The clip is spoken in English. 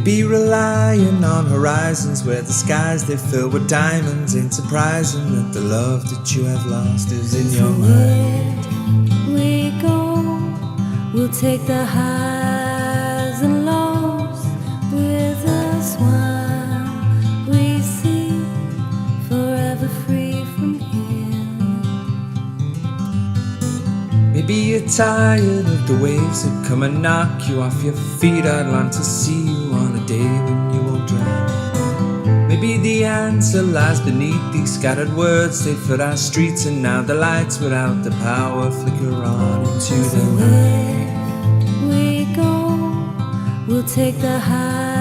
Maybe relying on horizons where the skies they fill with diamonds. Ain't surprising that the love that you have lost is in your mind. Where we go, we'll take the highs and lows with us while we see, forever free from here. Maybe you're tired of the waves that come and knock you off your feet. I'd long to see you on a day when you won't drown. Maybe the answer lies beneath these scattered words. They flood our streets and now the lights without the power flicker on into the night. Where we go, we'll take the high